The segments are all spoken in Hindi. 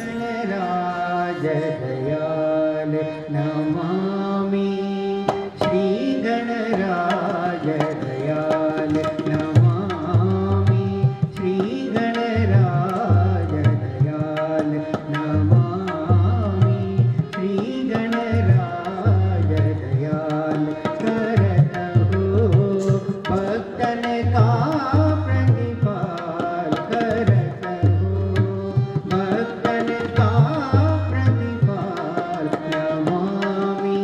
गणराज दयाल नमामि श्री गणराज दयाल नमामि श्री गणराज दयाल नमामि श्री गणराज दयाल करत हो भक्तन का प्रतिपाल करत हो भक्तन का प्रतिपाल नमामि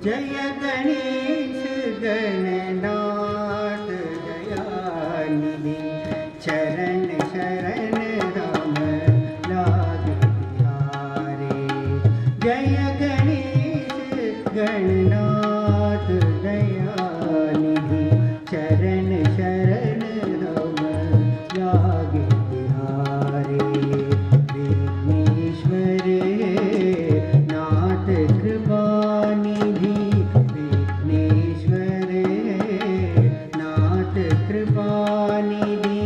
जय गणेश गणनाथ दयानिधि चरण शरण राम लागे तिहारे। जय गणेश गणनाथ दयानिधि चरण शरण राम लागे तिहारे। विघ्नेश्वर नाथ कृपानिधि विघ्नेश्वर नाथ कृपानिधि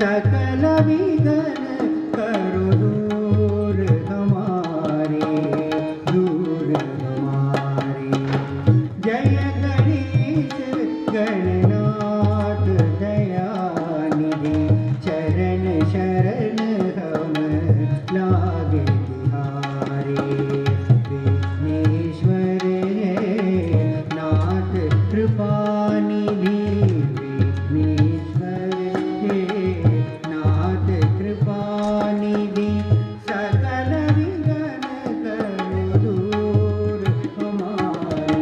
सकल विघ्न करो दूर हमारे दूर हमारे। जय गणेश गणनाथ दयानिधि चरण शरण हम लागे तिहारे। विघ्नेश्वर नाथ कृपानिधि विघ्नेश्वर नाथ कृपानिधि सकल विघ्न करो दूर हमारे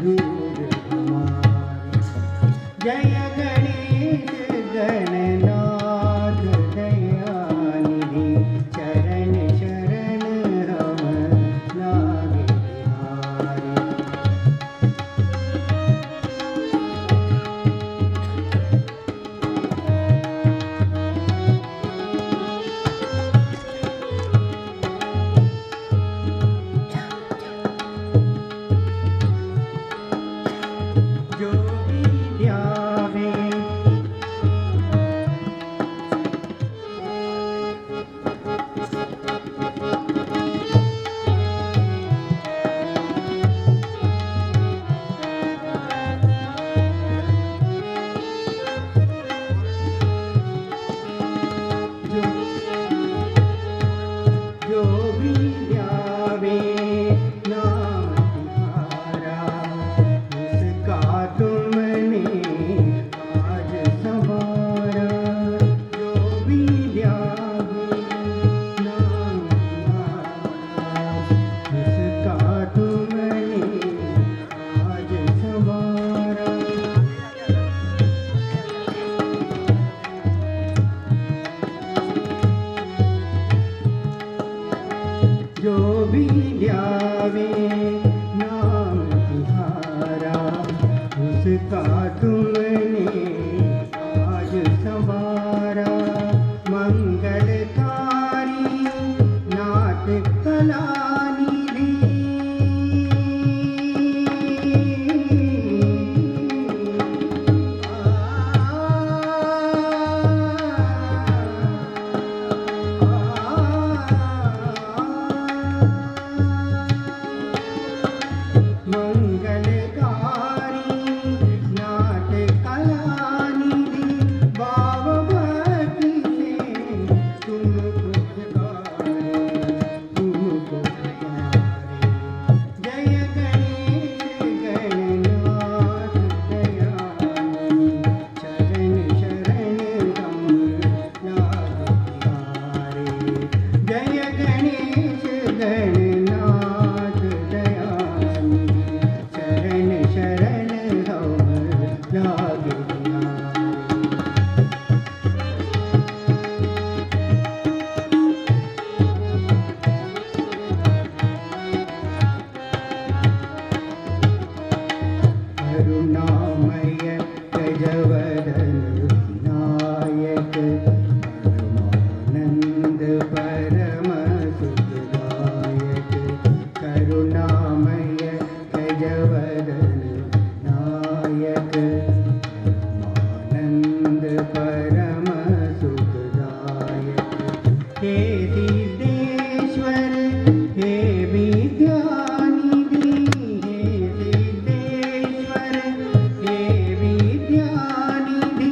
दूर हमारे। जय गणेश गणनाथ दयानिधि चरण शरण हम लागे तिहारे। जो विद्यावे जो विद्यावे नाम तिहारा उसका तुमने आज संवारा। जो विद्यावे नाम तिहारा उसका तुमने आज संवारा। जो विद्यावे नाम तिहारा उसका तुमने आज संवारा। मंगलकारी नाथ कलानिधि मंगलकारी नाथ कलानिधि भाव भक्ति से तुमको पुकारे तुमको पुकारे। जय गणेश गणनाथ दयानिधि चरण शरण हम लागे तिहारे। जय गणेश गणनाथ दयानिधि चरण शरण हम लागे तिहारे। करुणामय गजवदन विनायक परमानंद परम सुखदायक। करुणामय गजवदन विनायक परमानंद परम सुखदायक। हे सिद्धेश्वर हे विद्यानिधि हे सिद्धेश्वर हे विद्यानिधि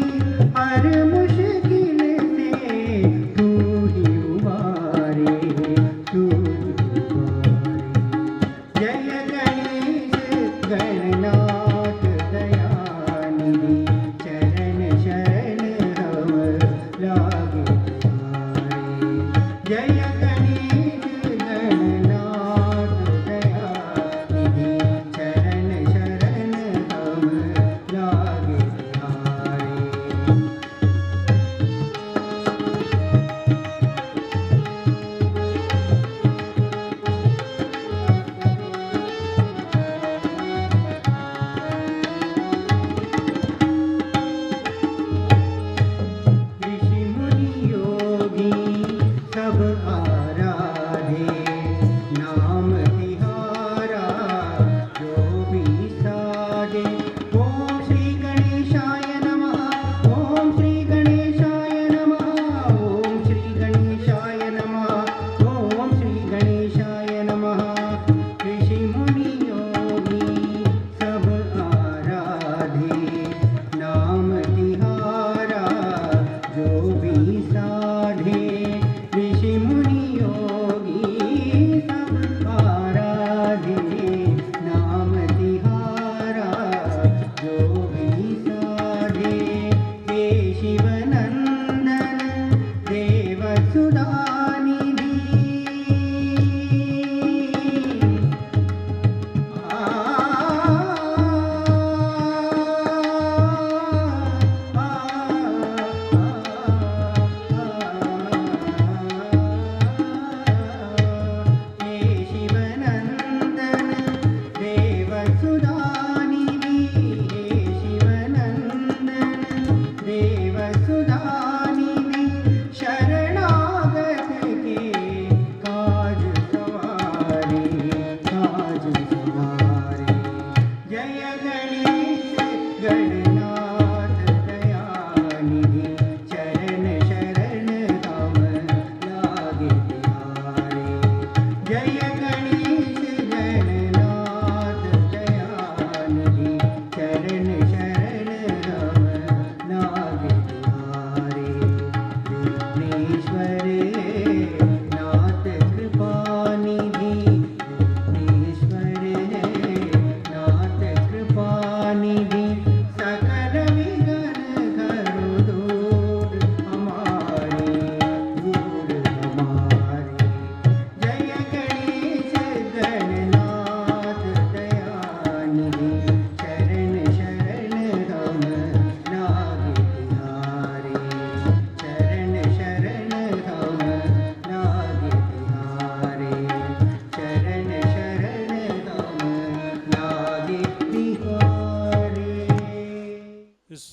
इस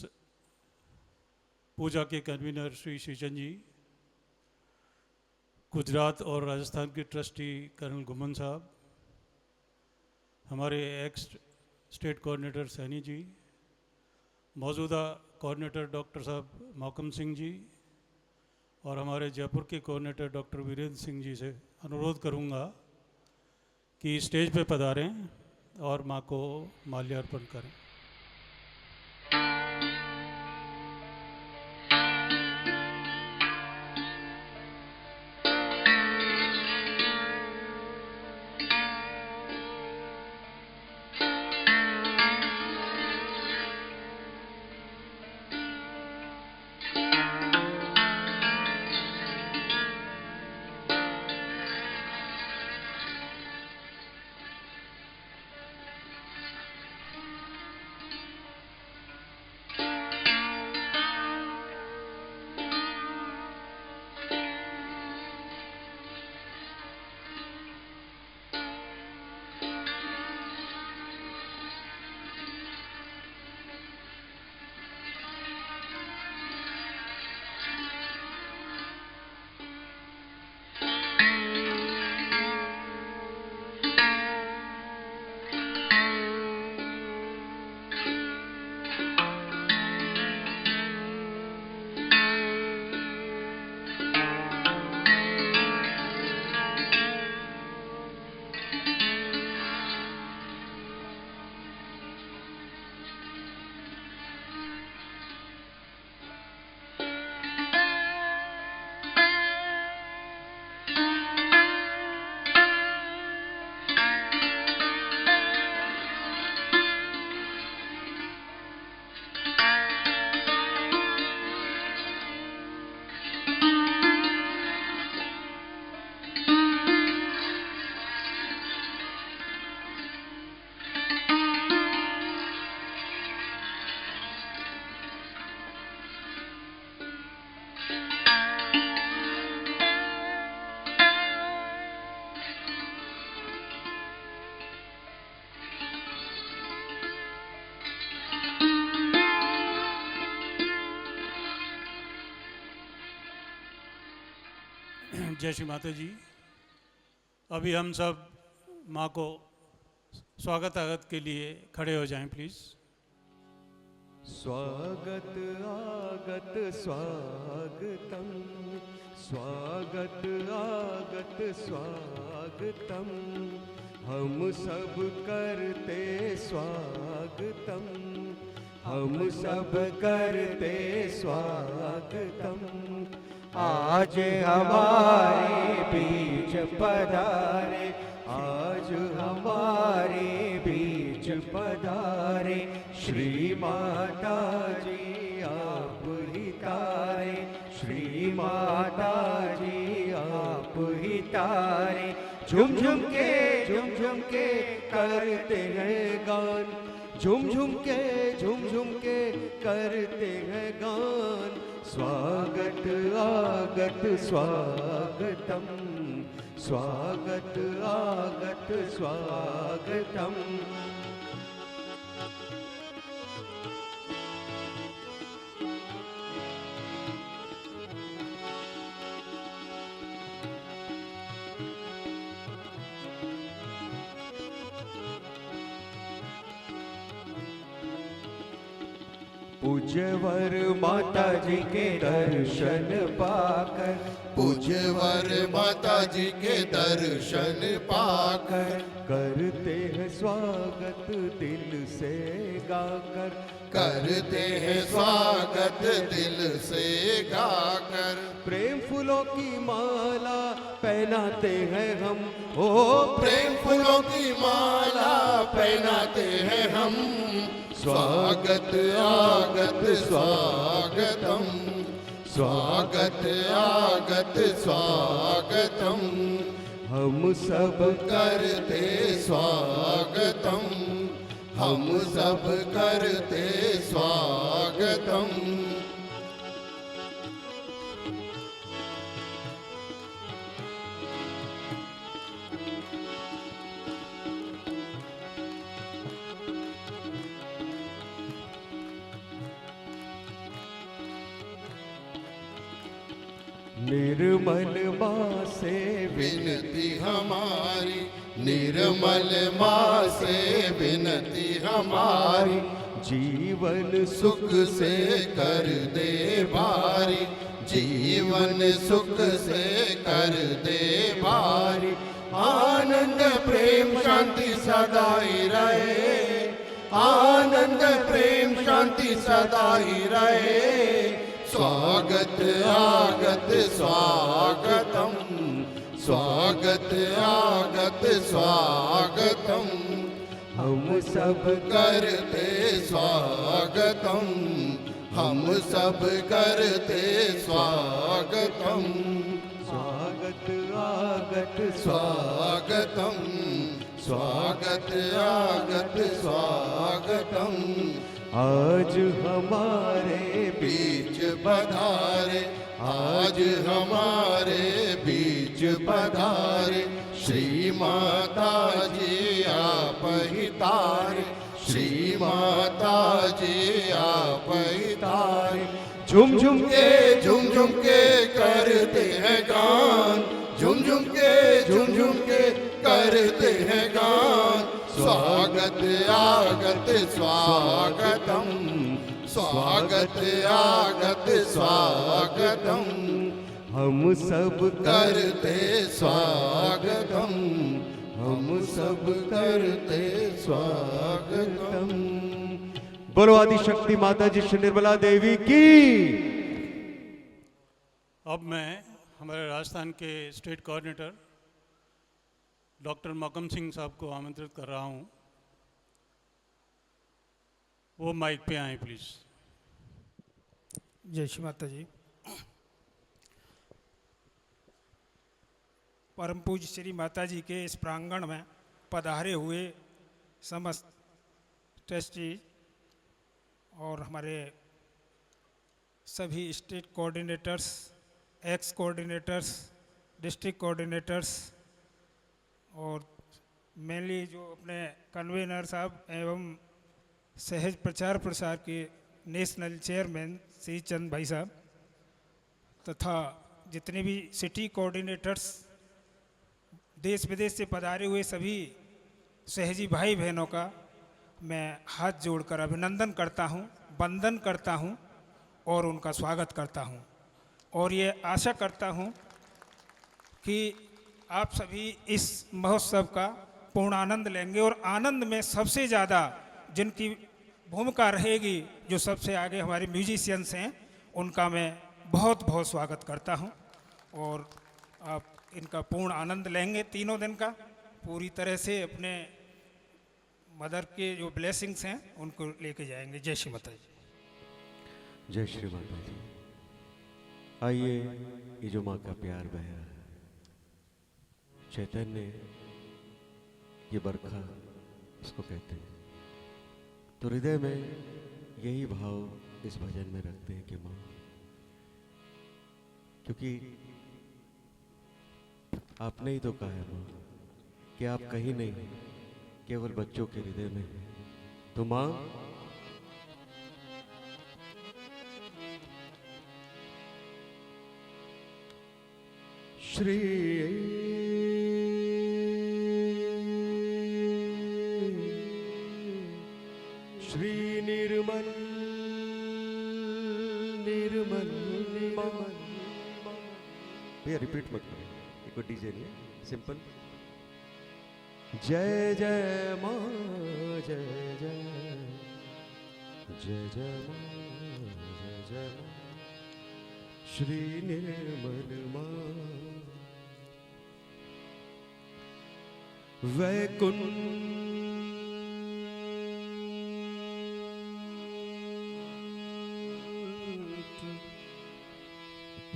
पूजा के कन्वीनर श्री श्रीचंद जी, गुजरात और राजस्थान के ट्रस्टी कर्नल गुमन साहब, हमारे x state coordinator Saini ji, मौजूदा कोऑर्डिनेटर डॉक्टर साहब मौकम सिंह जी और हमारे जयपुर के कोऑर्डिनेटर डॉक्टर वीरेंद्र सिंह जी से अनुरोध करूंगा कि स्टेज पे पधारें और मां को माल्यार्पण करें। जय श्री माता जी। अभी हम सब माँ को स्वागत आगत के लिए खड़े हो जाएं प्लीज़। स्वागत आगत स्वागतम, स्वागत आगत स्वागतम, हम सब करते स्वागतम, हम सब करते स्वागतम। आज हमारे बीच पधारे, आज हमारे बीच पधारे, श्री माता जी आप ही तारे, श्री माता जी आप ही तारे। झुम झुम के करते हैं गान, झुम झुम के करते हैं गान। स्वागत आगत स्वागतम, स्वागत आगत स्वागतम। पूज्यवर माता जी के दर्शन पाकर, पूज्यवर माता जी के दर्शन पाकर, करते हैं स्वागत दिल से गाकर, करते हैं स्वागत दिल से गाकर। प्रेम फूलों की माला पहनाते हैं हम, ओ प्रेम फूलों की माला पहनाते हैं हम। स्वागत आगत स्वागतम, स्वागत आगत स्वागतम, हम सब करते स्वागतम, हम सब करते स्वागतम। निर्मल माँ से विनती हमारी, निर्मल माँ से विनती हमारी, जीवन सुख से कर दे भारी, जीवन सुख से कर दे भारी। आनंद प्रेम शांति सदा ही रहे, आनंद प्रेम शांति सदा ही रहे। स्वागत आगत स्वागतम, स्वागत आगत स्वागतम, हम सब करते स्वागतम, हम सब करते स्वागतम। स्वागत आगत स्वागतम, स्वागत आगत स्वागतम। आज हमारे बीच पधारे, आज हमारे बीच पधारे, श्री माता जी आप ही तारे, श्री माता जी आप ही तारे। झुम झुम के झुम झुम के करते हैं गान, झुम झुम के करते हैं गान। स्वागत आगत स्वागतम, स्वागत आगत स्वागतम, हम सब करते स्वागतम, हम सब करते स्वागतम। बोलो आदि शक्ति माता जी श्री निर्मला देवी की। अब मैं हमारे राजस्थान के स्टेट कोऑर्डिनेटर डॉक्टर मौकम सिंह साहब को आमंत्रित कर रहा हूं, वो माइक पे आए प्लीज़। जय श्री माता जी। परम पूज्य श्री माता जी के इस प्रांगण में पधारे हुए समस्त ट्रस्टी और हमारे सभी state coordinators, x coordinators, district coordinators और मेनली जो अपने कन्वेनर साहब एवं सहज प्रचार प्रसार के नेशनल चेयरमैन श्री चंद भाई साहब तथा जितने भी सिटी कोऑर्डिनेटर्स, देश विदेश से पधारे हुए सभी सहजी भाई बहनों का मैं हाथ जोड़कर अभिनंदन करता हूं, वंदन करता हूं और उनका स्वागत करता हूं। और ये आशा करता हूं कि आप सभी इस महोत्सव का पूर्ण आनंद लेंगे और आनंद में सबसे ज़्यादा जिनकी भूमिका रहेगी, जो सबसे आगे हमारे म्यूजिशियंस हैं, उनका मैं बहुत बहुत स्वागत करता हूं। और आप इनका पूर्ण आनंद लेंगे, तीनों दिन का पूरी तरह से अपने मदर के जो ब्लेसिंग्स हैं उनको लेके जाएंगे। जय श्री माता जी। जय श्री माता जी। आइए, ये जो माँ का प्यार बहा है, चैतन्य, ये बरखा उसको कहते हैं, तो हृदय में यही भाव इस भजन में रखते हैं कि माँ, क्योंकि आपने ही तो कहा है माँ कि आप कहीं नहीं, केवल बच्चों के हृदय में है। तो माँ, श्री श्री निर्मल निर्मल निर्मल। भैया रिपीट मत करो, एक बार डीजे नहीं, सिंपल। जय जय माँ, जय जय जय जय माँ, जय जय माँ, श्री निर्मल माँ। वैकुंठ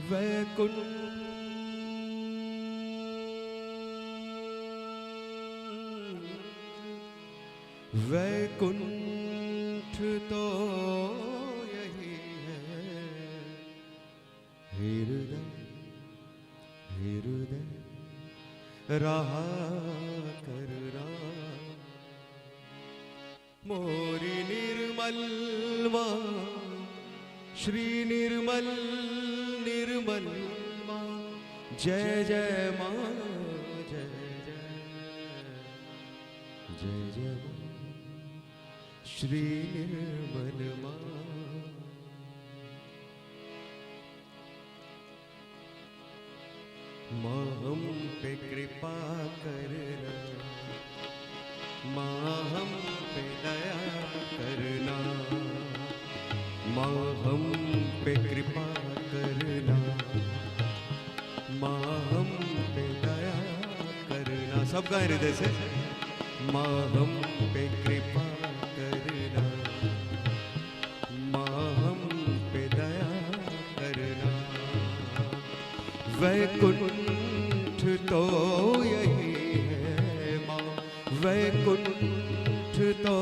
वैकुंठ वैकुंठ तो यही है, हृदय हृदय रहा करना। मोरी निर्मल माँ, श्री निर्मल निर्मल माँ, जय जय माँ जय जय जय जय माँ श्री निर्मल माँ। माँ हम पे कृपा करना, माँ हम पे दया करना, माँ हम पे कृपा करना, माँ हम पे दया करना। सब गाए हृदय से। माँ हम पे कृपा करना, माँ हम पे दया करना। वैकुंठ तो यही है माँ, वैकुंठ तो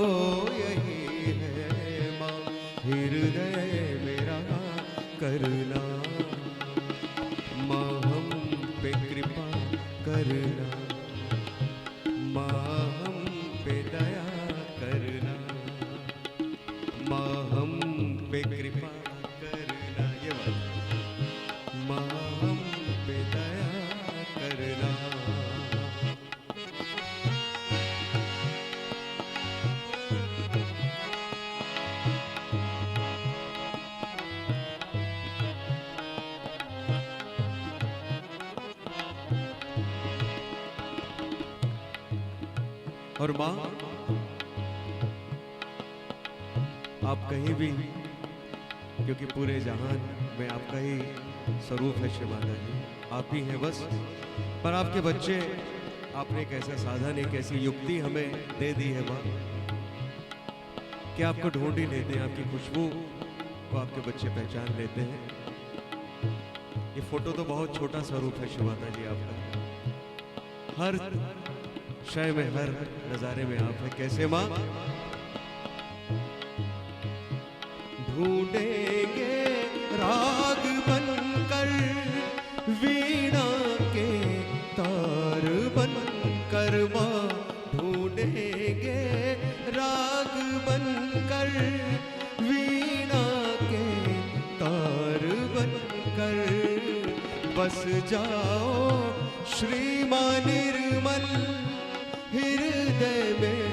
यही है माँ, हृदय मेरा करना। माँ हम पे कृपा करना, माँ हम पे दया करना, माँ हम पे कृपा करना। ये बात, माँ हम पे दया करना। और माँ आप कहीं भी, क्योंकि पूरे जहान में आपका ही स्वरूप है श्री माता जी, आप ही हैं बस। पर आपके बच्चे, आपने एक ऐसा साधन, एक ऐसी युक्ति हमें दे दी है माँ कि आपको ढूंढ ही लेते हैं, आपकी खुशबू को आपके बच्चे पहचान लेते हैं। ये फोटो तो बहुत छोटा स्वरूप है श्री माता जी आपका, हर शय में, हर नजारे में आप है। कैसे माँ? ढूंढेंगे राग बनकर, वीणा के तार बनकर माँ, ढूंढेंगे राग बनकर, वीणा के तार बनकर। बस जाओ श्री माँ निर्मल, हृदय में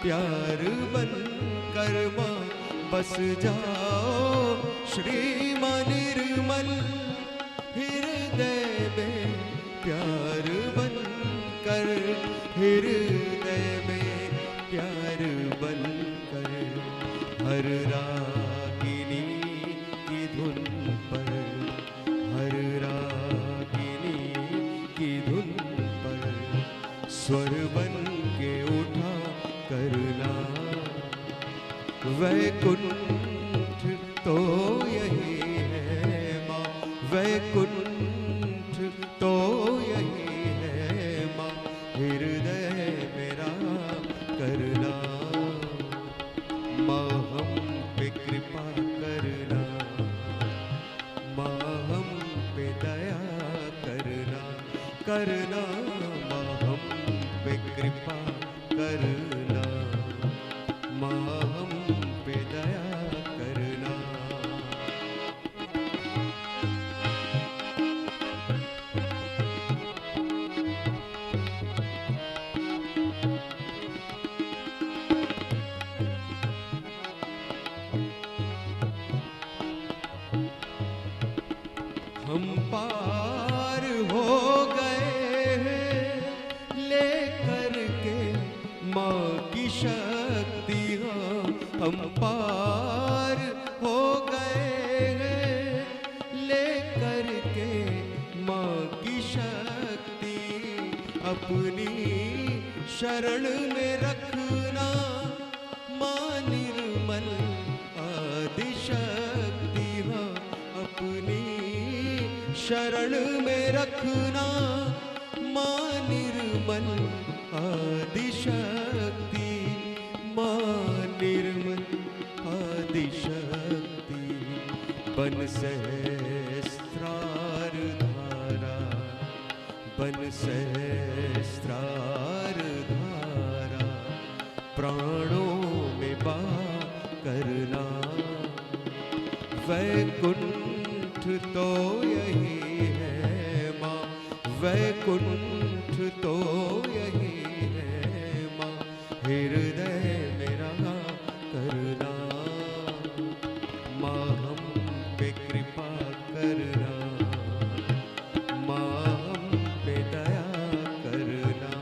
प्यार बनकर माँ, बस जाओ श्री माँ निर्मल, हृदय में प्यार बनकर, हृदय में प्यार बनकर। हर रागिनी की धुन पर, हर रागिनी की धुन पर स्वर बन के उठा करना। वैकुंठ तो यही है माँ, वैकुंठ तो यही है माँ, हृदय मेरा करना। माँ हम पे कृपा करना, माँ हम पे दया करना, करना। माँ हम पे कृपा करना, माँ हम पे दया करना। हम पार हो गए हैं लेकर के माँ की शक्ति, हम पार हो गए हैं लेकर के माँ की शक्ति। अपनी शरण में रखना माँ निर्मल आदिशक्ति, अपनी शरण में रखना माँ निर्मल आदिशक्ति, माँ निर्मल आदिशक्ति। बन सहस्त्रार धारा, बन सहस्त्रार धारा, प्राणों में बा करना। वैकुंठ तो यही है माँ, वैकुंठ तो यही है माँ, हृदय मेरा करना, माँ हम पे कृपा करना, माँ हम पे दया करना,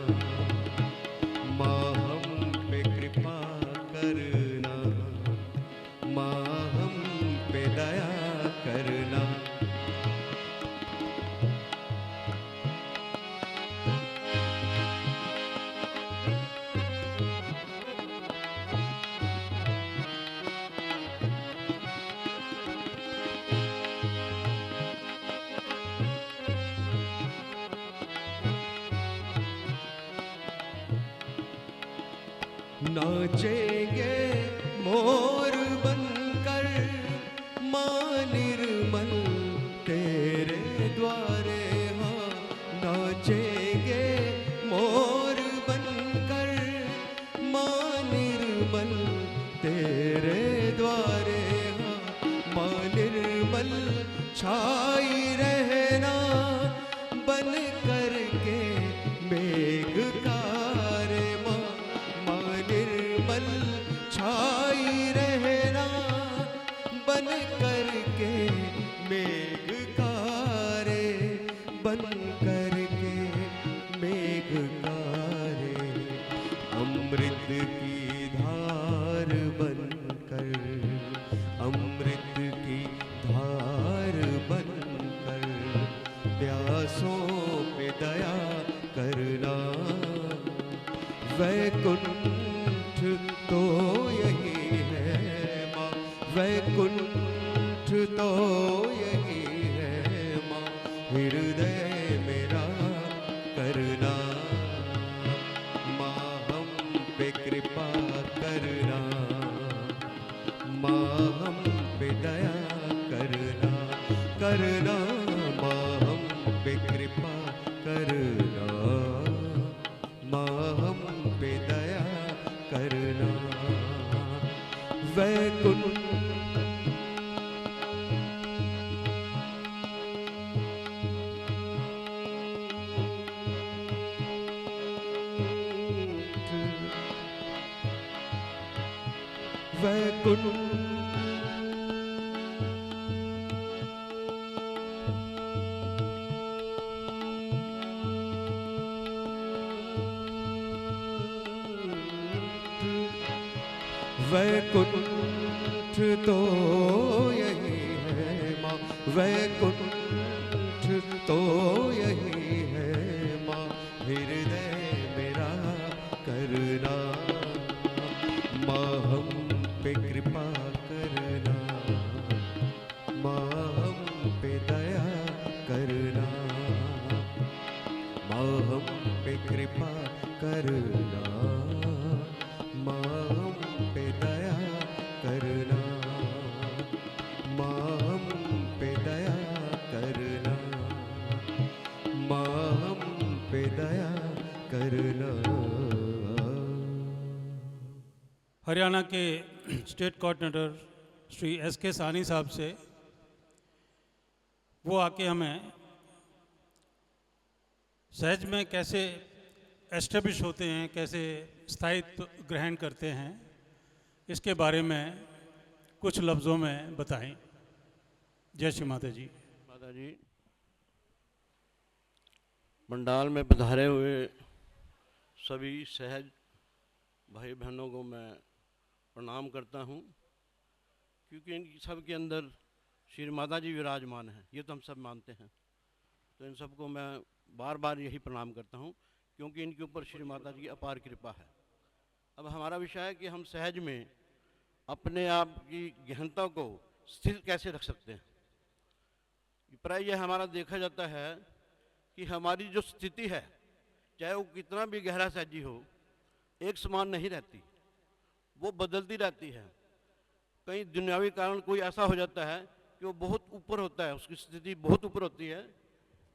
माँ हम पे कृपा करना, माँ हम पे दया करना। नाचेंगे मोर बनकर माँ निर्मल तेरे द्वारे, हाँ नाचेंगे मोर बनकर माँ निर्मल तेरे द्वारे, हाँ माँ निर्मल छाई रहना बन करके मेघकारे, माँ माँ निर्मल छाई रहना बन करके मेघकारे, बन करके मेघकारे, अमृत की धार बनकर, अमृत की धार बनकर प्यासों पे दया करना, वैकुंठ तो यही है माँ, वैकुंठ तो यही है माँ, हृदय मेरा करना, माँ हम पे कृपा करना, माँ हम पे दया करना, करना माँ हम पे कृपा करना, माँ हम पे दया करना, वैकुंठ वैकुंठ वैकुंठ तो यही है माँ, वैकुंठ तो यही है माँ, हृदय मेरा करना, माँ हम पे कृपा करना, माँ हम पे दया करना, माँ हम पे कृपा करना, माँ हम पे दया करना, माँ हम पे दया करना, माँ हम पे दया करना। हरियाणा के स्टेट कोऑर्डिनेटर श्री एस.के. सानी साहब से वो आके हमें सहज में कैसे एस्टेब्लिश होते हैं, कैसे स्थायित्व ग्रहण करते हैं, इसके बारे में कुछ लफ्ज़ों में बताएं। जय श्री माता जी। माता जी, पंडाल में पधारे हुए सभी सहज भाई बहनों को मैं प्रणाम करता हूं, क्योंकि इन सब के अंदर श्री माता जी विराजमान हैं, ये तो हम सब मानते हैं। तो इन सबको मैं बार बार यही प्रणाम करता हूं, क्योंकि इनके ऊपर श्री माता जी की अपार कृपा है। अब हमारा विषय है कि हम सहज में अपने आप की गहनता को स्थिर कैसे रख सकते हैं। प्राय यह हमारा देखा जाता है कि हमारी जो स्थिति है, चाहे वो कितना भी गहरा सहजी हो, एक समान नहीं रहती, वो बदलती रहती है। कहीं दुनियावी कारण कोई ऐसा हो जाता है कि वो बहुत ऊपर होता है, उसकी स्थिति बहुत ऊपर होती है,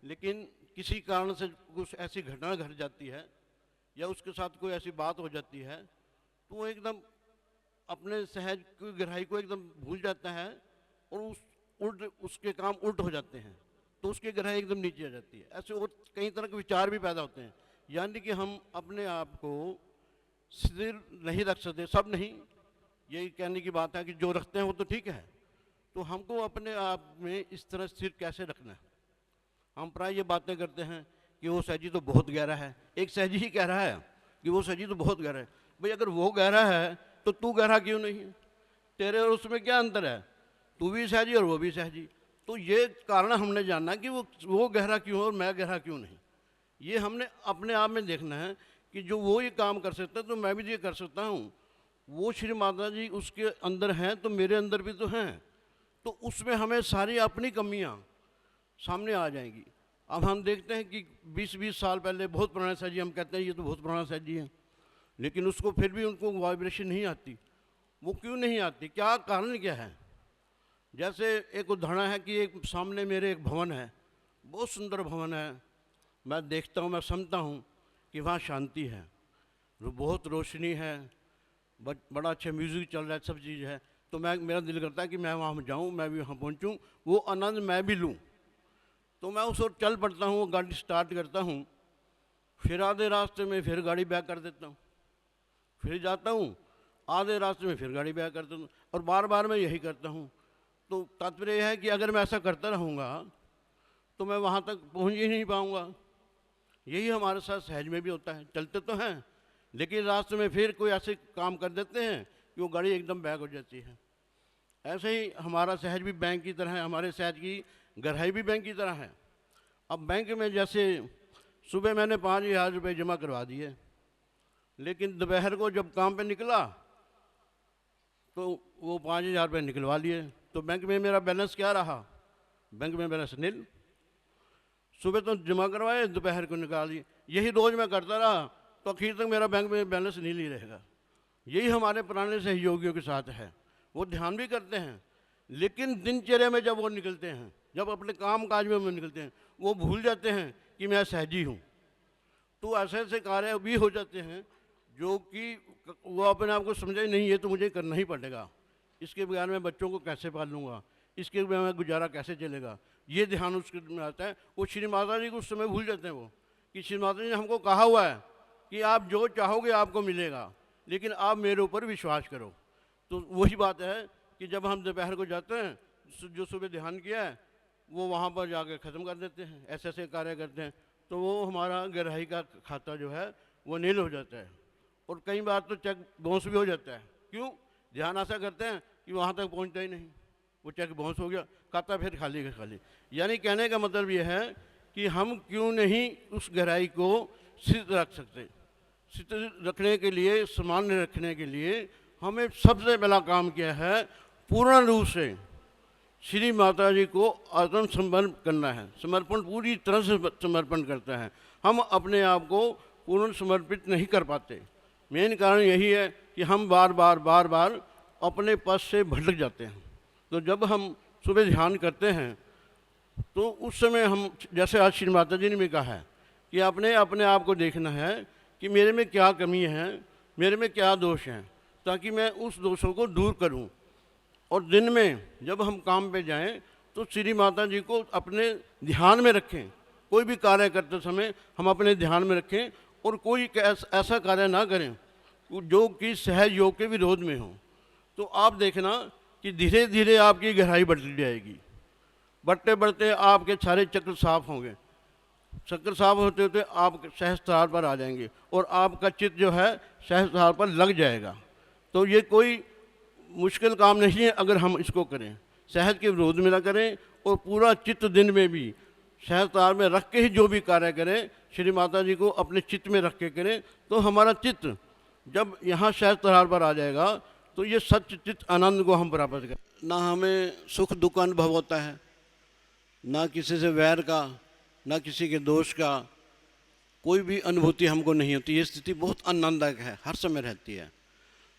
लेकिन किसी कारण से कुछ ऐसी घटना घट जाती है या उसके साथ कोई ऐसी बात हो जाती है, तो वो एकदम अपने सहज की गहराई को एकदम भूल जाता है और उसके काम उल्ट हो जाते हैं। तो उसकी गहराई एकदम नीचे आ जाती है। ऐसे और कई तरह के विचार भी पैदा होते हैं, यानी कि हम अपने आप को स्थिर नहीं रख सकते, सब नहीं, यही कहने की बात है कि जो रखते हैं वो तो ठीक है, तो हमको अपने आप में इस तरह स्थिर कैसे रखना है। हम प्राय ये बातें करते हैं कि वो सहजी तो बहुत गहरा है, एक सहजी ही कह रहा है कि वो सहजी तो बहुत गहरा है। भाई अगर वो गहरा है तो तू गहरा क्यों नहीं है? तेरे और उसमें क्या अंतर है? तू भी सहजी और वो भी सहजी। तो ये कारण हमने जानना कि वो गहरा क्यों और मैं गहरा क्यों नहीं। ये हमने अपने आप में देखना है कि जो वो ये काम कर सकता है तो मैं भी ये कर सकता हूँ। वो श्री माता जी उसके अंदर हैं तो मेरे अंदर भी तो हैं, तो उसमें हमें सारी अपनी कमियाँ सामने आ जाएंगी। अब हम देखते हैं कि 20-20 साल पहले बहुत पुराना सहजी, हम कहते हैं ये तो बहुत पुराना सहजी है, लेकिन उसको फिर भी उनको वाइब्रेशन नहीं आती। वो क्यों नहीं आती? क्या कारण क्या है? जैसे एक उदाहरण है कि एक सामने मेरे एक भवन है, बहुत सुंदर भवन है, मैं देखता हूँ, मैं समझता हूँ कि वहाँ शांति है, बहुत रोशनी है, बड़ा अच्छा म्यूज़िक चल रहा है, सब चीज़ है, तो मेरा दिल करता है कि मैं वहाँ जाऊँ, मैं भी वहाँ पहुँचूँ, वो आनंद मैं भी लूँ। तो मैं उस वक्त चल पड़ता हूँ, गाड़ी स्टार्ट करता हूँ, फिर आधे रास्ते में फिर गाड़ी बैक कर देता हूँ, फिर जाता हूँ, आधे रास्ते में फिर गाड़ी बैक कर देता हूँ, और बार बार मैं यही करता हूँ। तो तात्पर्य यह है कि अगर मैं ऐसा करता रहूँगा तो मैं वहाँ तक पहुँच ही नहीं पाऊँगा। यही हमारे साथ सहज में भी होता है, चलते तो हैं लेकिन रास्ते में फिर कोई ऐसे काम कर देते हैं कि वो गाड़ी एकदम बैक हो जाती है। ऐसे ही हमारा सहज भी बैंक की तरह है, हमारे सहज की गहराई भी बैंक की तरह है। अब बैंक में जैसे सुबह मैंने 5,000 रुपये जमा करवा दिए, लेकिन दोपहर को जब काम पे निकला तो वो 5,000 रुपये निकलवा लिए, तो बैंक में मेरा बैलेंस क्या रहा? बैंक में बैलेंस नील। सुबह तो जमा करवाए, दोपहर को निकाल दिए। यही रोज़ मैं करता रहा तो आखिर तक मेरा बैंक में बैलेंस नील ही रहेगा। यही हमारे पुराने सहयोगियों के साथ है, वो ध्यान भी करते हैं, लेकिन दिनचर्या में जब वो निकलते हैं, जब अपने काम काज में वो निकलते हैं, वो भूल जाते हैं कि मैं सहजी हूँ। तो ऐसे ऐसे कार्य भी हो जाते हैं जो कि वो अपने आप को समझे नहीं, ये तो मुझे करना ही पड़ेगा, इसके बगैर मैं बच्चों को कैसे पालूंगा, इसके बगैर मैं गुजारा कैसे चलेगा, ये ध्यान उसके में आता है। वो श्री माता जी को उस समय भूल जाते हैं वो, कि श्री माता जी ने हमको कहा हुआ है कि आप जो चाहोगे आपको मिलेगा, लेकिन आप मेरे ऊपर विश्वास करो। तो वही बात है कि जब हम दोपहर को जाते हैं, जो सुबह ध्यान किया है वो वहाँ पर जाकर ख़त्म कर देते हैं, ऐसे ऐसे कार्य करते हैं, तो वो हमारा गहराई का खाता जो है वो नील हो जाता है। और कई बार तो चेक बाउंस भी हो जाता है। क्यों? ध्यान ऐसा करते हैं कि वहाँ तक पहुँचता ही नहीं, वो चेक बाउंस हो गया, खाता फिर खाली का खाली। यानी कहने का मतलब ये है कि हम क्यों नहीं उस गहराई को स्थिर रख सकते। स्थिर रखने के लिए, सामान्य रखने के लिए हमें सबसे पहला काम किया है पूर्ण रूप से श्री माता जी को आत्मसमर्पण करना है। समर्पण पूरी तरह से समर्पण करता है। हम अपने आप को पूर्ण समर्पित नहीं कर पाते। मेन कारण यही है कि हम बार बार अपने पथ से भटक जाते हैं। तो जब हम सुबह ध्यान करते हैं तो उस समय हम, जैसे आज श्री माता जी ने भी कहा है कि आपने अपने आप को देखना है कि मेरे में क्या कमी है, मेरे में क्या दोष हैं, ताकि मैं उस दोषों को दूर करूं। और दिन में जब हम काम पे जाएं तो श्री माता जी को अपने ध्यान में रखें। कोई भी कार्य करते समय हम अपने ध्यान में रखें और कोई ऐसा कार्य ना करें जो कि सहज योग के विरोध में हो। तो आप देखना कि धीरे धीरे आपकी गहराई बढ़ती जाएगी, बढ़ते बढ़ते आपके सारे चक्र साफ होंगे। चक्र साफ होते होते आप सहस्त्रार पर आ जाएंगे और आपका चित्त जो है सहस्त्रार पर लग जाएगा। तो ये कोई मुश्किल काम नहीं है अगर हम इसको करें, सहज के विरोध में ना करें और पूरा चित्त दिन में भी सहस्त्रार में रख के ही जो भी कार्य करें, श्री माता जी को अपने चित्त में रख के करें। तो हमारा चित्त जब यहाँ सहस्त्रार पर आ जाएगा तो ये सच्च चित्त आनंद को हम प्राप्त करें। ना हमें सुख दुख का अनुभव होता है, ना किसी से वैर का, ना किसी के दोष का, कोई भी अनुभूति हमको नहीं होती। ये स्थिति बहुत आनंददायक है, हर समय रहती है।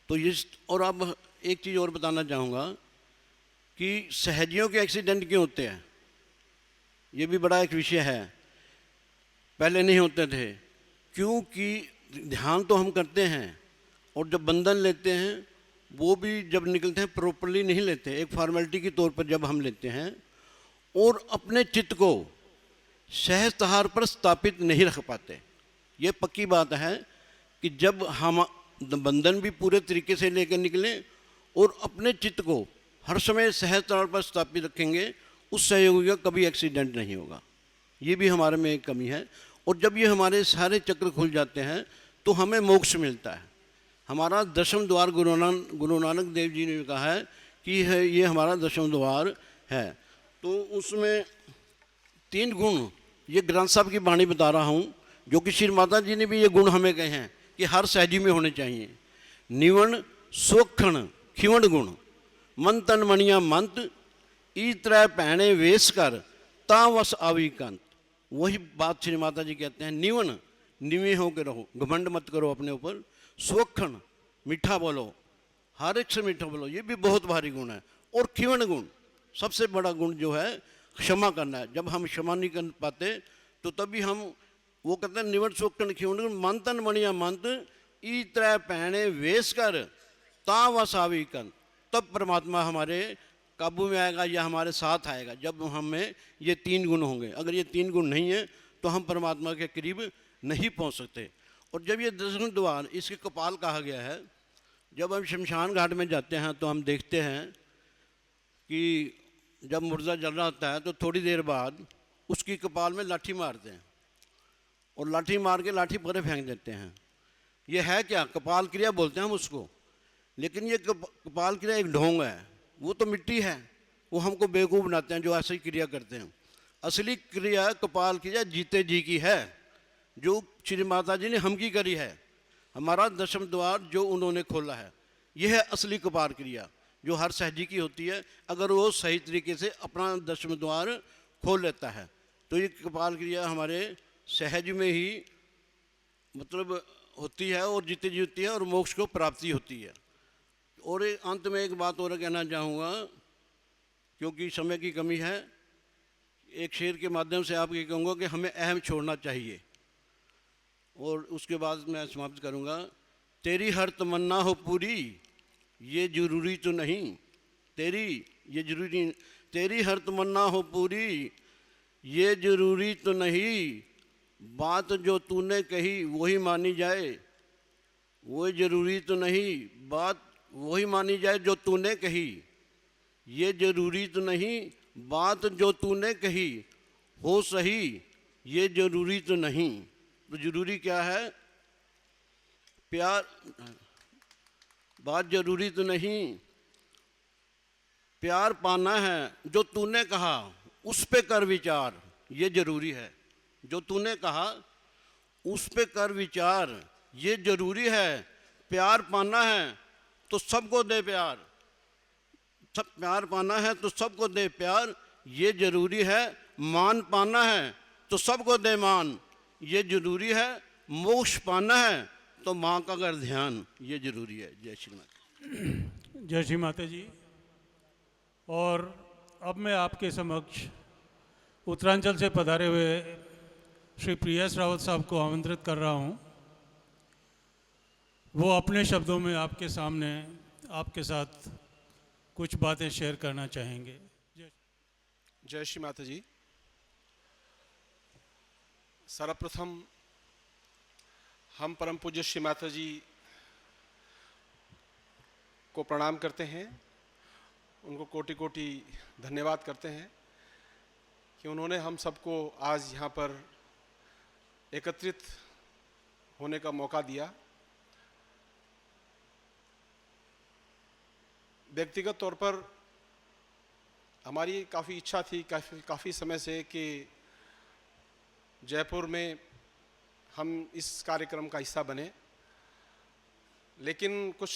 तो ये, और अब एक चीज़ और बताना चाहूँगा कि सहजियों के एक्सीडेंट क्यों होते हैं, ये भी बड़ा एक विषय है। पहले नहीं होते थे क्योंकि ध्यान तो हम करते हैं और जब बंधन लेते हैं वो भी जब निकलते हैं प्रॉपरली नहीं लेते, एक फॉर्मेलिटी के तौर पर जब हम लेते हैं और अपने चित्त को सहज तहार पर स्थापित नहीं रख पाते। ये पक्की बात है कि जब हम बंधन भी पूरे तरीके से लेकर निकलें और अपने चित्त को हर समय सहज तौर पर स्थापित रखेंगे, उस सहयोगी का कभी एक्सीडेंट नहीं होगा। ये भी हमारे में एक कमी है। और जब ये हमारे सारे चक्र खुल जाते हैं तो हमें मोक्ष मिलता है। हमारा दशम द्वार गुरु नानक देव जी ने कहा है कि ये हमारा दशम द्वार है। तो उसमें 3 गुण, ये ग्रंथ साहब की वाणी बता रहा हूँ, जो कि श्री माता जी ने भी ये गुण हमें कहे हैं कि हर सहजी में होने चाहिए। निवण सोखण खिवण गुण, मन तन मणिया मंत, ई त्रै भैणे वेश कर, ता वस आवी कंत। वही बात श्री माता जी कहते हैं, निवण निवे होकर रहो, घमंड मत करो अपने ऊपर। सोखण मीठा बोलो, हर एक से मीठा बोलो, ये भी बहुत भारी गुण है। और खिवण गुण, सबसे बड़ा गुण जो है क्षमा करना है। जब हम क्षमा नहीं कर पाते तो तभी हम, वो कहते हैं निवण सोखण खिवण गुण, मन तन मणिया मंत, ई त्रै भैणे वेश कर, ता वस आवी कंत। तब परमात्मा हमारे काबू में आएगा या हमारे साथ आएगा, जब हमें ये 3 गुण होंगे। अगर ये 3 गुण नहीं है तो हम परमात्मा के करीब नहीं पहुंच सकते। और जब ये दशम द्वार, इसके कपाल कहा गया है, जब हम शमशान घाट में जाते हैं तो हम देखते हैं कि जब मुर्दा जल रहा होता है तो थोड़ी देर बाद उसकी कपाल में लाठी मारते हैं और लाठी मार के लाठी परे फेंक देते हैं। ये है क्या? कपाल क्रिया बोलते हैं हम उसको। लेकिन ये कपाल क्रिया एक ढोंग है, वो तो मिट्टी है, वो हमको बेवकूफ़ बनाते हैं जो ऐसी क्रिया करते हैं। असली क्रिया कपाल क्रिया जीते जी की है, जो श्री माता जी ने हम की करी है। हमारा दशम द्वार जो उन्होंने खोला है, यह है असली कपाल क्रिया जो हर सहजी की होती है, अगर वो सही तरीके से अपना दशम द्वार खोल लेता है। तो ये कपाल क्रिया हमारे सहज में ही मतलब होती है और जीते जी होती है और मोक्ष को प्राप्ति होती है। और अंत में एक बात और कहना चाहूँगा, क्योंकि समय की कमी है, एक शेर के माध्यम से आप ये कहूँगा कि हमें अहम छोड़ना चाहिए और उसके बाद मैं समाप्त करूँगा। तेरी हर तमन्ना हो पूरी, ये जरूरी तो नहीं, ये जरूरी, तेरी हर तमन्ना हो पूरी, ये जरूरी तो नहीं, बात जो तूने कही वही मानी जाए, वो जरूरी तो नहीं, बात वही मानी जाए जो तूने कही, ये जरूरी तो नहीं, बात जो तूने कही हो सही, ये जरूरी तो नहीं। तो जरूरी क्या है? प्यार, बात जरूरी तो नहीं, प्यार पाना है, जो तूने कहा उस पे कर विचार, ये जरूरी है। जो तूने कहा उस पे कर विचार, ये जरूरी है। प्यार पाना है तो सबको दे प्यार, सब प्यार पाना है तो सबको दे प्यार, ये जरूरी है। मान पाना है तो सबको दे मान, ये जरूरी है। मोक्ष पाना है तो माँ का कर ध्यान, ये जरूरी है। जय श्री माता। जय श्री माता जी। और अब मैं आपके समक्ष उत्तरांचल से पधारे हुए श्री प्रियस रावत साहब को आमंत्रित कर रहा हूँ। वो अपने शब्दों में आपके सामने आपके साथ कुछ बातें शेयर करना चाहेंगे। जय श्री माता जी। सर्वप्रथम हम परम पूज्य श्री माता जी को प्रणाम करते हैं, उनको कोटि कोटि धन्यवाद करते हैं कि उन्होंने हम सबको आज यहाँ पर एकत्रित होने का मौका दिया। व्यक्तिगत तौर पर हमारी काफ़ी इच्छा थी काफ़ी समय से कि जयपुर में हम इस कार्यक्रम का हिस्सा बने, लेकिन कुछ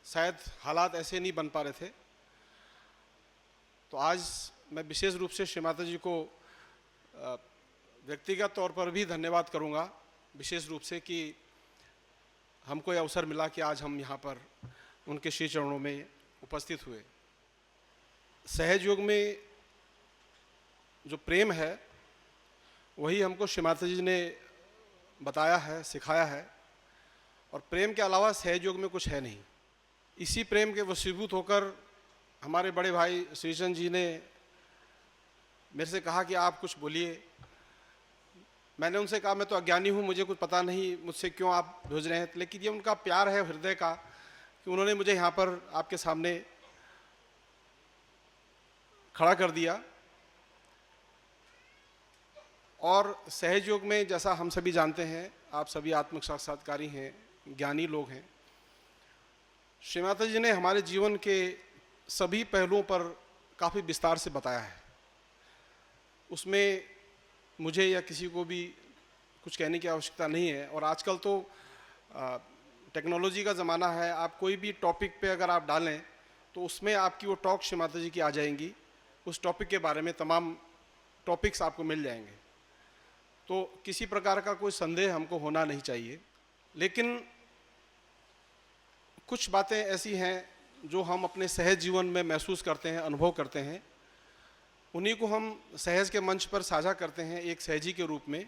शायद हालात ऐसे नहीं बन पा रहे थे। तो आज मैं विशेष रूप से श्री माता जी को व्यक्तिगत तौर पर भी धन्यवाद करूंगा, विशेष रूप से कि हमको यह अवसर मिला कि आज हम यहाँ पर उनके श्री चरणों में उपस्थित हुए। सहज योग में जो प्रेम है वही हमको श्री माता जी ने बताया है, सिखाया है, और प्रेम के अलावा सहज योग में कुछ है नहीं। इसी प्रेम के वशीभूत होकर हमारे बड़े भाई श्रीचंद जी ने मेरे से कहा कि आप कुछ बोलिए। मैंने उनसे कहा मैं तो अज्ञानी हूँ, मुझे कुछ पता नहीं, मुझसे क्यों आप भेज रहे हैं। लेकिन ये उनका प्यार है हृदय का कि उन्होंने मुझे यहाँ पर आपके सामने खड़ा कर दिया। और सहज योग में जैसा हम सभी जानते हैं, आप सभी आत्म साक्षात्कारी हैं, ज्ञानी लोग हैं। श्री माता जी ने हमारे जीवन के सभी पहलुओं पर काफ़ी विस्तार से बताया है। उसमें मुझे या किसी को भी कुछ कहने की आवश्यकता नहीं है। और आजकल तो टेक्नोलॉजी का ज़माना है, आप कोई भी टॉपिक पे अगर आप डालें तो उसमें आपकी वो टॉक श्री माता जी की आ जाएंगी। उस टॉपिक के बारे में तमाम टॉपिक्स आपको मिल जाएंगे। तो किसी प्रकार का कोई संदेह हमको होना नहीं चाहिए। लेकिन कुछ बातें ऐसी हैं जो हम अपने सहज जीवन में महसूस करते हैं, अनुभव करते हैं, उन्हीं को हम सहज के मंच पर साझा करते हैं एक सहजी के रूप में।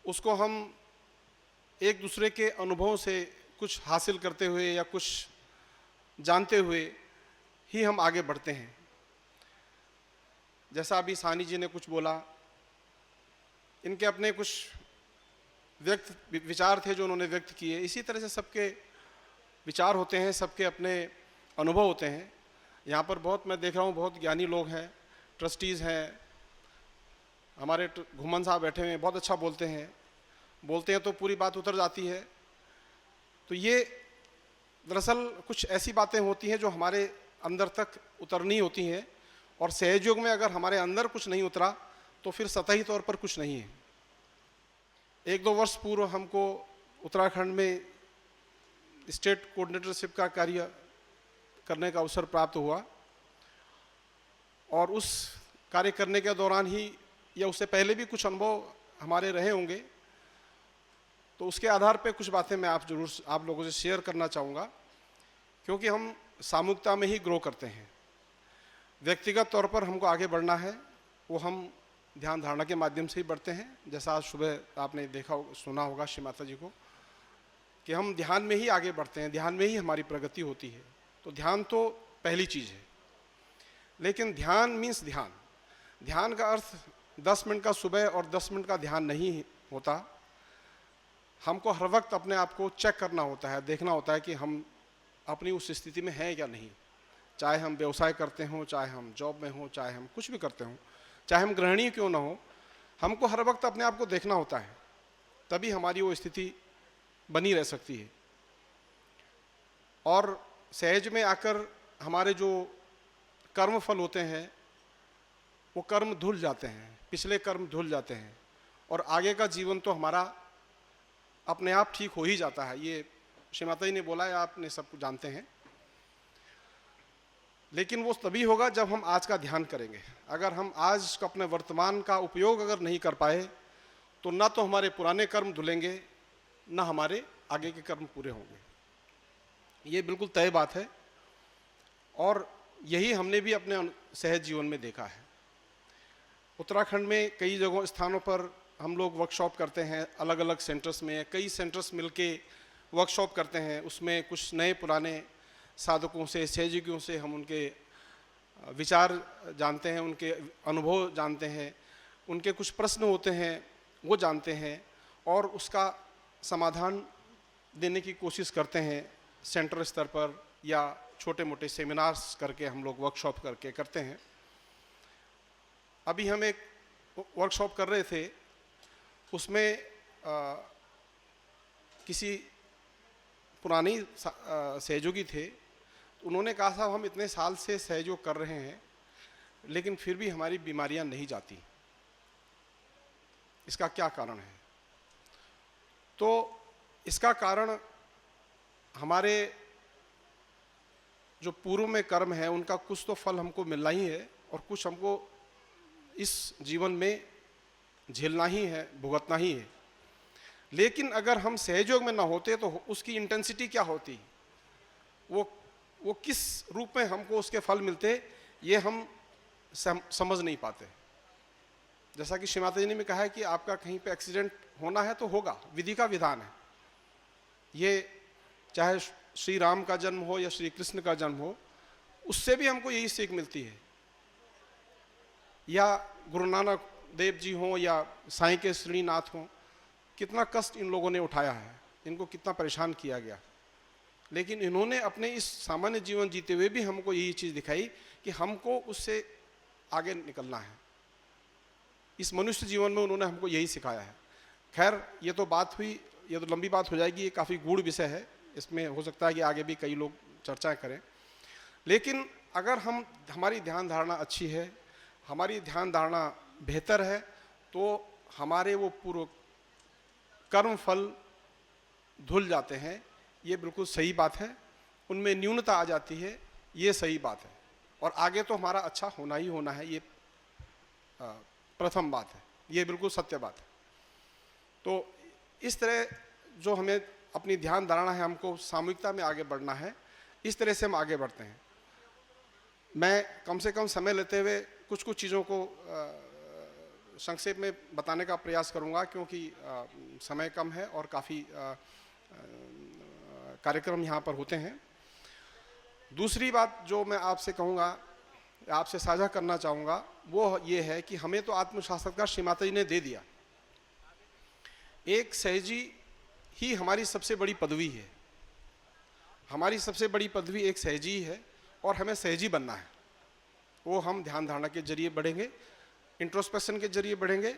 उसको हम एक दूसरे के अनुभवों से कुछ हासिल करते हुए या कुछ जानते हुए ही हम आगे बढ़ते हैं। जैसा अभी सानी जी ने कुछ बोला, इनके अपने कुछ विचार थे जो उन्होंने व्यक्त किए। इसी तरह से सबके विचार होते हैं, सबके अपने अनुभव होते हैं। यहाँ पर बहुत मैं देख रहा हूँ बहुत ज्ञानी लोग हैं, ट्रस्टीज़ हैं, हमारे घुमन साहब बैठे हुए हैं, बहुत अच्छा बोलते हैं तो पूरी बात उतर जाती है। तो ये दरअसल कुछ ऐसी बातें होती हैं जो हमारे अंदर तक उतरनी होती हैं। और सहयोग में अगर हमारे अंदर कुछ नहीं उतरा तो फिर सतही तौर पर कुछ नहीं है। 1-2 वर्ष पूर्व हमको उत्तराखंड में स्टेट कोऑर्डिनेटरशिप का कार्य करने का अवसर प्राप्त हुआ। और उस कार्य करने के दौरान ही या उससे पहले भी कुछ अनुभव हमारे रहे होंगे। तो उसके आधार पे कुछ बातें मैं आप लोगों से शेयर करना चाहूँगा, क्योंकि हम सामूहिकता में ही ग्रो करते हैं। व्यक्तिगत तौर पर हमको आगे बढ़ना है, वो हम ध्यान धारणा के माध्यम से ही बढ़ते हैं। जैसा आज सुबह आपने देखा सुना होगा श्री माता जी को कि हम ध्यान में ही आगे बढ़ते हैं, ध्यान में ही हमारी प्रगति होती है। तो ध्यान तो पहली चीज़ है। लेकिन ध्यान मीन्स ध्यान का अर्थ 10 मिनट का सुबह और 10 मिनट का ध्यान नहीं होता। हमको हर वक्त अपने आप को चेक करना होता है, देखना होता है कि हम अपनी उस स्थिति में हैं या नहीं। चाहे हम व्यवसाय करते हों, चाहे हम जॉब में हों, चाहे हम कुछ भी करते हों, चाहे हम गृहिणी क्यों ना हो, हमको हर वक्त अपने आप को देखना होता है, तभी हमारी वो स्थिति बनी रह सकती है। और सहज में आकर हमारे जो कर्म फल होते हैं वो कर्म धुल जाते हैं, पिछले कर्म धुल जाते हैं और आगे का जीवन तो हमारा अपने आप ठीक हो ही जाता है। ये श्री माता जी ने बोला है, आपने सब कुछ जानते हैं। लेकिन वो तभी होगा जब हम आज का ध्यान करेंगे। अगर हम आज का अपने वर्तमान का उपयोग अगर नहीं कर पाए तो ना तो हमारे पुराने कर्म धुलेंगे, ना हमारे आगे के कर्म पूरे होंगे। ये बिल्कुल तय बात है और यही हमने भी अपने सहज जीवन में देखा है। उत्तराखंड में कई जगहों स्थानों पर हम लोग वर्कशॉप करते हैं, अलग अलग सेंटर्स में कई सेंटर्स मिलके वर्कशॉप करते हैं। उसमें कुछ नए पुराने साधकों से, सहयोगियों से हम उनके विचार जानते हैं, उनके अनुभव जानते हैं, उनके कुछ प्रश्न होते हैं वो जानते हैं और उसका समाधान देने की कोशिश करते हैं। सेंटर स्तर पर या छोटे मोटे सेमिनार्स करके हम लोग वर्कशॉप करके करते हैं। अभी हम एक वर्कशॉप कर रहे थे, उसमें किसी पुरानी सहयोगी थे। उन्होंने कहा साहब हम इतने साल से सहयोग कर रहे हैं लेकिन फिर भी हमारी बीमारियां नहीं जाती, इसका क्या कारण है? तो इसका कारण हमारे जो पूर्व में कर्म है उनका कुछ तो फल हमको मिलना ही है और कुछ हमको इस जीवन में झेलना ही है, भुगतना ही है। लेकिन अगर हम सहयोग में ना होते तो उसकी इंटेंसिटी क्या होती, वो किस रूप में हमको उसके फल मिलते, ये हम समझ नहीं पाते। जैसा कि श्री माता जी ने भी कहा है कि आपका कहीं पे एक्सीडेंट होना है तो होगा, विधि का विधान है। ये चाहे श्री राम का जन्म हो या श्री कृष्ण का जन्म हो, उससे भी हमको यही सीख मिलती है या गुरु नानक देव जी हों या साईं के श्रीनाथ हों, कितना कष्ट इन लोगों ने उठाया है, इनको कितना परेशान किया गया, लेकिन इन्होंने अपने इस सामान्य जीवन जीते हुए भी हमको यही चीज़ दिखाई कि हमको उससे आगे निकलना है। इस मनुष्य जीवन में उन्होंने हमको यही सिखाया है। खैर, ये तो बात हुई, ये तो लंबी बात हो जाएगी, ये काफ़ी गूढ़ विषय है, इसमें हो सकता है कि आगे भी कई लोग चर्चाएं करें। लेकिन अगर हमारी ध्यान धारणा अच्छी है, हमारी ध्यान धारणा बेहतर है, तो हमारे वो पूर्व कर्म फल धुल जाते हैं, ये बिल्कुल सही बात है। उनमें न्यूनता आ जाती है, ये सही बात है। और आगे तो हमारा अच्छा होना ही होना है, ये प्रथम बात है, ये बिल्कुल सत्य बात है। तो इस तरह जो हमें अपनी ध्यान धारणा है, हमको सामूहिकता में आगे बढ़ना है, इस तरह से हम आगे बढ़ते हैं। मैं कम से कम समय लेते हुए कुछ चीज़ों को संक्षेप में बताने का प्रयास करूंगा, क्योंकि समय कम है और काफ़ी कार्यक्रम यहाँ पर होते हैं। दूसरी बात जो मैं आपसे कहूँगा, आपसे साझा करना चाहूँगा, वो ये है कि हमें तो आत्म साक्षात्कार श्री माता जी ने दे दिया। एक सहजी ही हमारी सबसे बड़ी पदवी है, हमारी सबसे बड़ी पदवी एक सहजी है, और हमें सहजी बनना है। वो हम ध्यान धारणा के जरिए बढ़ेंगे, इंट्रोस्पेक्शन के जरिए बढ़ेंगे,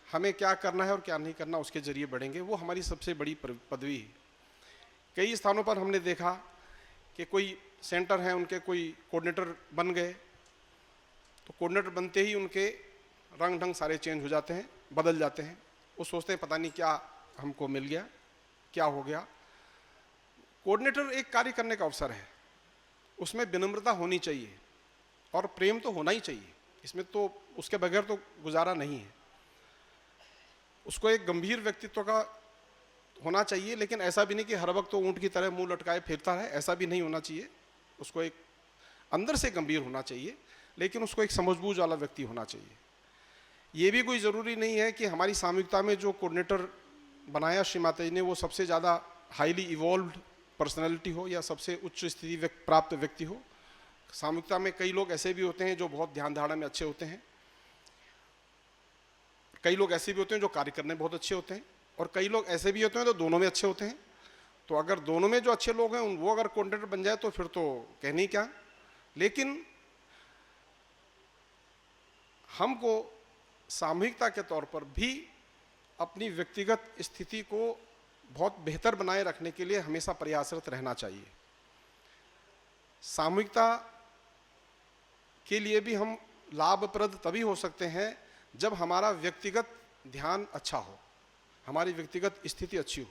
हमें क्या करना है और क्या नहीं करना उसके जरिए बढ़ेंगे। वो हमारी सबसे बड़ी पदवी है। कई स्थानों पर हमने देखा कि कोई सेंटर हैं, उनके कोई कोऑर्डिनेटर बन गए, तो कोऑर्डिनेटर बनते ही उनके रंग ढंग सारे चेंज हो जाते हैं, बदल जाते हैं। वो सोचते हैं पता नहीं क्या हमको मिल गया, क्या हो गया। कोऑर्डिनेटर एक कार्य करने का अवसर है, उसमें विनम्रता होनी चाहिए और प्रेम तो होना ही चाहिए, इसमें तो उसके बगैर तो गुजारा नहीं है। उसको एक गंभीर व्यक्तित्व का होना चाहिए, लेकिन ऐसा भी नहीं कि हर वक्त तो ऊंट की तरह मुंह लटकाए फिरता है, ऐसा भी नहीं होना चाहिए। उसको एक अंदर से गंभीर होना चाहिए, लेकिन उसको एक समझबूझ वाला व्यक्ति होना चाहिए। ये भी कोई ज़रूरी नहीं है कि हमारी सामूहिकता में जो कोऑर्डिनेटर बनाया श्री माता जी ने वो सबसे ज़्यादा हाईली इवॉल्व्ड पर्सनैलिटी हो या सबसे उच्च स्थिति प्राप्त व्यक्ति हो। सामूहिकता में कई लोग ऐसे भी होते हैं जो बहुत ध्यान धारणा में अच्छे होते हैं, कई लोग ऐसे भी होते हैं जो कार्य करने में बहुत अच्छे होते हैं, और कई लोग ऐसे भी होते हैं तो दोनों में अच्छे होते हैं। तो अगर दोनों में जो अच्छे लोग हैं वो अगर कोऑर्डिनेटर बन जाए तो फिर तो कहने क्या। लेकिन हमको सामूहिकता के तौर पर भी अपनी व्यक्तिगत स्थिति को बहुत बेहतर बनाए रखने के लिए हमेशा प्रयासरत रहना चाहिए। सामूहिकता के लिए भी हम लाभप्रद तभी हो सकते हैं जब हमारा व्यक्तिगत ध्यान अच्छा हो, हमारी व्यक्तिगत स्थिति अच्छी हो।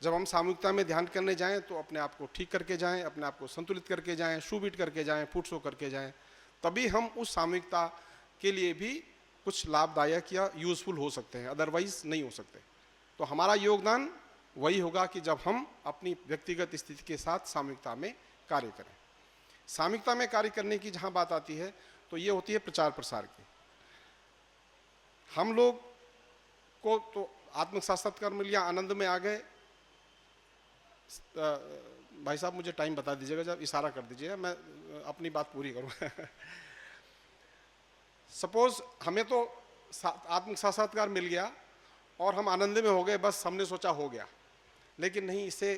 जब हम सामूहिकता में ध्यान करने जाएं तो अपने आप को ठीक करके जाएं, अपने आप को संतुलित करके जाएं, शूबीट करके जाएं, फुट सो करके जाएं, तभी हम उस सामूहिकता के लिए भी कुछ लाभदायक या यूजफुल हो सकते हैं, अदरवाइज नहीं हो सकते। तो हमारा योगदान वही होगा कि जब हम अपनी व्यक्तिगत स्थिति के साथ सामूहिकता में कार्य करें। सामूहिकता में कार्य करने की जहाँ बात आती है तो ये होती है प्रचार प्रसार की। हम लोग को तो आत्म साक्षात्कार मिल गया, आनंद में आ गए। भाई साहब मुझे टाइम बता दीजिएगा, जब इशारा कर दीजिएगा, मैं अपनी बात पूरी करूँगा। सपोज हमें तो आत्म साक्षात्कार मिल गया और हम आनंद में हो गए, बस हमने सोचा हो गया, लेकिन नहीं, इससे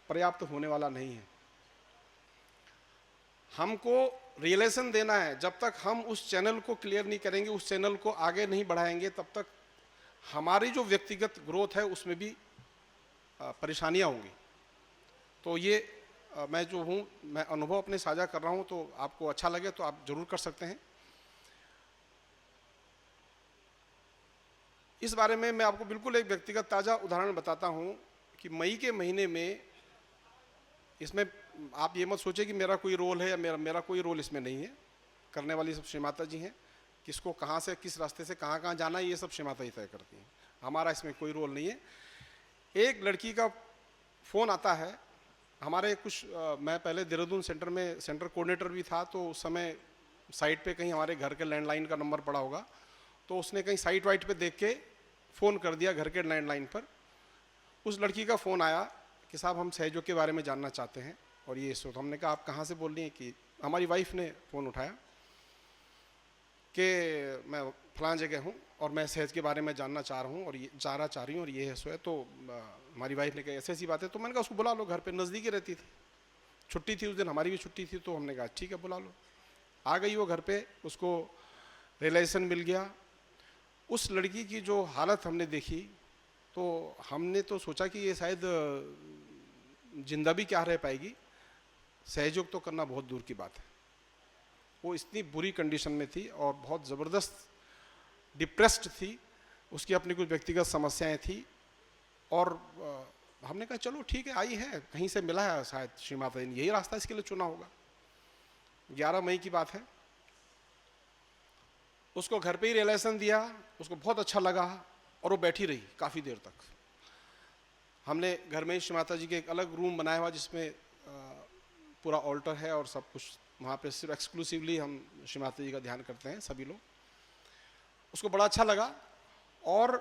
पर्याप्त होने वाला नहीं है। हमको रियलाइजेशन देना है। जब तक हम उस चैनल को क्लियर नहीं करेंगे, उस चैनल को आगे नहीं बढ़ाएंगे, तब तक हमारी जो व्यक्तिगत ग्रोथ है उसमें भी परेशानियां होंगी। तो ये मैं जो हूँ, मैं अनुभव अपने साझा कर रहा हूँ, तो आपको अच्छा लगे तो आप जरूर कर सकते हैं। इस बारे में मैं आपको बिल्कुल एक व्यक्तिगत ताज़ा उदाहरण बताता हूँ कि मई के महीने में, इसमें आप ये मत सोचिए कि मेरा कोई रोल है या मेरा कोई रोल इसमें नहीं है। करने वाली सब श्री माता जी हैं। किसको कहाँ से किस रास्ते से कहाँ कहाँ जाना है ये सब श्री माता जी तय करती हैं, हमारा इसमें कोई रोल नहीं है। एक लड़की का फ़ोन आता है हमारे मैं पहले देहरादून सेंटर में सेंटर कोऑर्डिनेटर भी था, तो उस समय साइट पे कहीं हमारे घर के लैंडलाइन का नंबर पड़ा होगा, तो उसने कहीं साइट वाइट पे देख के फ़ोन कर दिया घर के लैंडलाइन पर। उस लड़की का फ़ोन आया कि साहब हम सहयोग के बारे में जानना चाहते हैं, और ये तो हमने कहा आप कहाँ से बोल रही हैं, कि हमारी वाइफ ने फ़ोन उठाया। कि मैं फलां जगह हूँ और मैं सहज के बारे में जानना चाह रहा हूँ और ये चाह रही हूँ और ये है सो है। तो हमारी वाइफ ने कहा ऐसी ऐसी बात है। तो मैंने कहा उसको बुला लो, घर पे नज़दीक ही रहती थी, छुट्टी थी उस दिन, हमारी भी छुट्टी थी। तो हमने कहा ठीक है बुला लो। आ गई वो घर पे, उसको रियलाइजेशन मिल गया। उस लड़की की जो हालत हमने देखी तो हमने तो सोचा कि ये शायद जिंदा भी क्या रह पाएगी, सहयोग तो करना बहुत दूर की बात है। वो इतनी बुरी कंडीशन में थी और बहुत ज़बरदस्त डिप्रेस्ड थी, उसकी अपनी कुछ व्यक्तिगत समस्याएं थी। और हमने कहा चलो ठीक है, आई है कहीं से मिला है शायद श्री माता जी ने यही रास्ता इसके लिए चुना होगा। 11 मई की बात है। उसको घर पे ही रियलाइजेशन दिया, उसको बहुत अच्छा लगा और वो बैठी रही काफ़ी देर तक। हमने घर में ही श्री माता जी के एक अलग रूम बनाया हुआ जिसमें पूरा ऑल्टर है और सब कुछ, वहाँ पे सिर्फ एक्सक्लूसिवली हम श्री माता जी का ध्यान करते हैं सभी लोग। उसको बड़ा अच्छा लगा और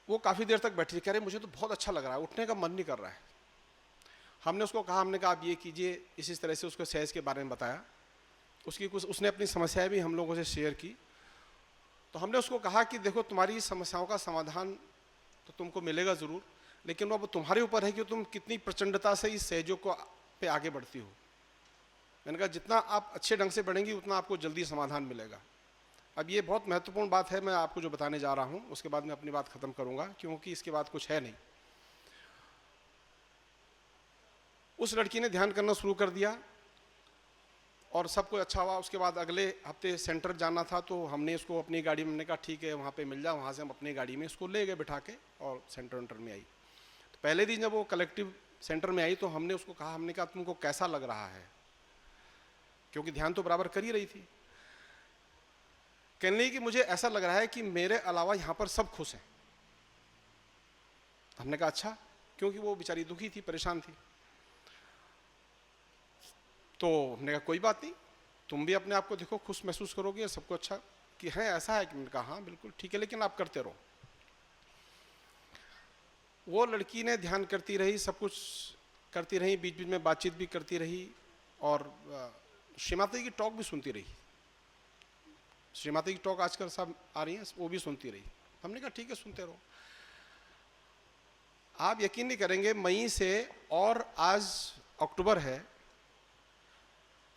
वो काफ़ी देर तक बैठी, कह रहे मुझे तो बहुत अच्छा लग रहा है, उठने का मन नहीं कर रहा है। हमने उसको कहा, हमने कहा आप ये कीजिए, इस तरह से उसको सहज के बारे में बताया। उसकी कुछ, उसने अपनी समस्याएं भी हम लोगों से शेयर की। तो हमने उसको कहा कि देखो तुम्हारी समस्याओं का समाधान तो तुमको मिलेगा ज़रूर, लेकिन वो अब तुम्हारे ऊपर है कि तुम कितनी प्रचंडता से इस सहयोग को पे आगे बढ़ती हो। मैंने कहा जितना आप अच्छे ढंग से बढ़ेंगी उतना आपको जल्दी समाधान मिलेगा। अब ये बहुत महत्वपूर्ण बात है, मैं आपको जो बताने जा रहा हूँ उसके बाद मैं अपनी बात ख़त्म करूँगा, क्योंकि इसके बाद कुछ है नहीं। उस लड़की ने ध्यान करना शुरू कर दिया और सब कुछ अच्छा हुआ। उसके बाद अगले हफ्ते सेंटर जाना था तो हमने उसको अपनी गाड़ी में, हमने कहा ठीक है वहाँ पे मिल जा, वहाँ से हम अपनी गाड़ी में उसको ले गए बिठा के और सेंटर में आई। तो पहले दिन जब वो कलेक्टिव सेंटर में आई तो हमने उसको कहा, हमने कहा तुमको कैसा लग रहा है, क्योंकि ध्यान तो बराबर कर ही रही थी। कहने लगी कि मुझे ऐसा लग रहा है कि मेरे अलावा यहाँ पर सब खुश हैं। हमने कहा अच्छा, क्योंकि वो बेचारी दुखी थी, परेशान थी। तो हमने कहा कोई बात नहीं, तुम भी अपने आप को देखो, खुश महसूस करोगे, सबको अच्छा कि है ऐसा है। कि मैंने कहा हाँ बिल्कुल ठीक है, लेकिन आप करते रहो। वो लड़की ने ध्यान करती रही, सब कुछ करती रही, बीच बीच में बातचीत भी करती रही और श्री माता जी की टॉक भी सुनती रही। श्री माता की टॉक आजकल सब आ रही हैं, वो भी सुनती रही। हमने कहा ठीक है सुनते रहो। आप यकीन नहीं करेंगे, मई से और आज अक्टूबर है,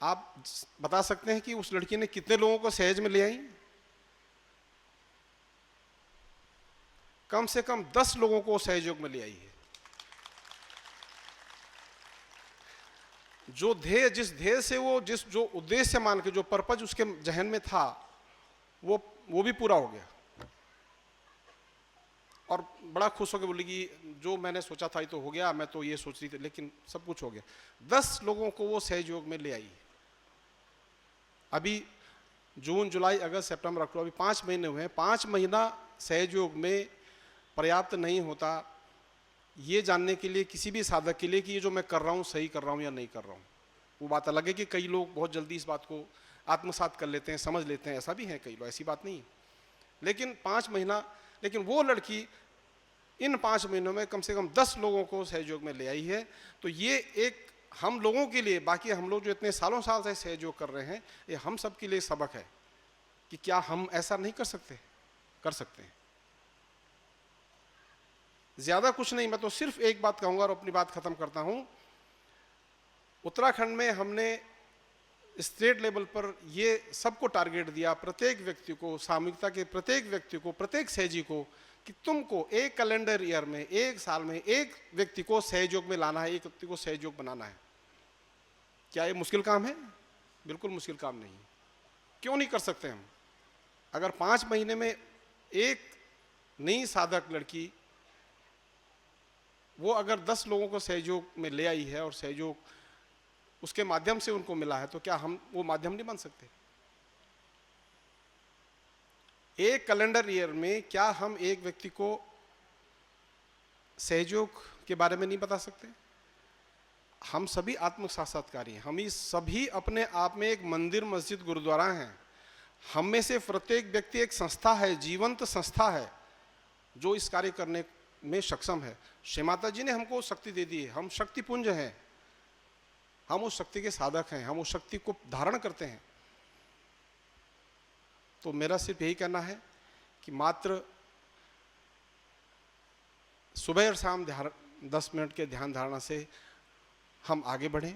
आप बता सकते हैं कि उस लड़की ने कितने लोगों को सहज में ले आई? कम से कम 10 लोगों को सहयोग में ले आई है। जो ध्येय, जिस ध्येय से वो, जिस जो उद्देश्य मान के, जो पर्पज उसके जहन में था, वो भी पूरा हो गया। और बड़ा खुश होकर बोली कि जो मैंने सोचा था ये तो हो गया, मैं तो ये सोच रही थी, लेकिन सब कुछ हो गया। 10 लोगों को वो सहयोग में ले आई। अभी जून, जुलाई, अगस्त, सितंबर, अक्टूबर, अभी 5 महीने हुए हैं। 5 महीना सहयोग में पर्याप्त नहीं होता ये जानने के लिए, किसी भी साधक के लिए, कि ये जो मैं कर रहा हूँ सही कर रहा हूँ या नहीं कर रहा हूँ। वो बात अलग है कि कई लोग बहुत जल्दी इस बात को आत्मसात कर लेते हैं, समझ लेते हैं, ऐसा भी है कई लोग, ऐसी बात नहीं है। लेकिन 5 महीना, लेकिन वो लड़की इन 5 महीनों में कम से कम 10 लोगों को सहयोग में ले आई है। तो ये एक हम लोगों के लिए, बाकी हम लोग जो इतने सालों साल से सहयोग कर रहे हैं, ये हम सब के लिए सबक है कि क्या हम ऐसा नहीं कर सकते? कर सकते हैं। ज़्यादा कुछ नहीं, मैं तो सिर्फ एक बात कहूँगा और अपनी बात ख़त्म करता हूँ। उत्तराखंड में हमने स्टेट लेवल पर ये सबको टारगेट दिया, प्रत्येक व्यक्ति को, सामूहिकता के प्रत्येक व्यक्ति को, प्रत्येक सहजी को, कि तुमको एक कैलेंडर ईयर में, एक साल में एक व्यक्ति को सहयोग में लाना है, एक व्यक्ति को सहयोग बनाना है। क्या ये मुश्किल काम है? बिल्कुल मुश्किल काम नहीं। क्यों नहीं कर सकते हम? अगर 5 महीने में एक नई साधक लड़की वो अगर 10 लोगों को सहयोग में ले आई है और सहयोग उसके माध्यम से उनको मिला है, तो क्या हम वो माध्यम नहीं बन सकते? एक कैलेंडर ईयर में क्या हम एक व्यक्ति को सहयोग के बारे में नहीं बता सकते? हम सभी आत्म साक्षात्कारी हैं, हम ही सभी अपने आप में एक मंदिर, मस्जिद, गुरुद्वारा हैं। हम में से प्रत्येक व्यक्ति एक संस्था है, जीवंत संस्था है, जो इस कार्य करने में सक्षम है। श्री माता जी ने हमको शक्ति दे दी है, हम शक्तिपुंज हैं, हम उस शक्ति के साधक हैं, हम उस शक्ति को धारण करते हैं। तो मेरा सिर्फ यही कहना है कि मात्र सुबह और शाम 10 मिनट के ध्यान धारणा से हम आगे बढ़ें,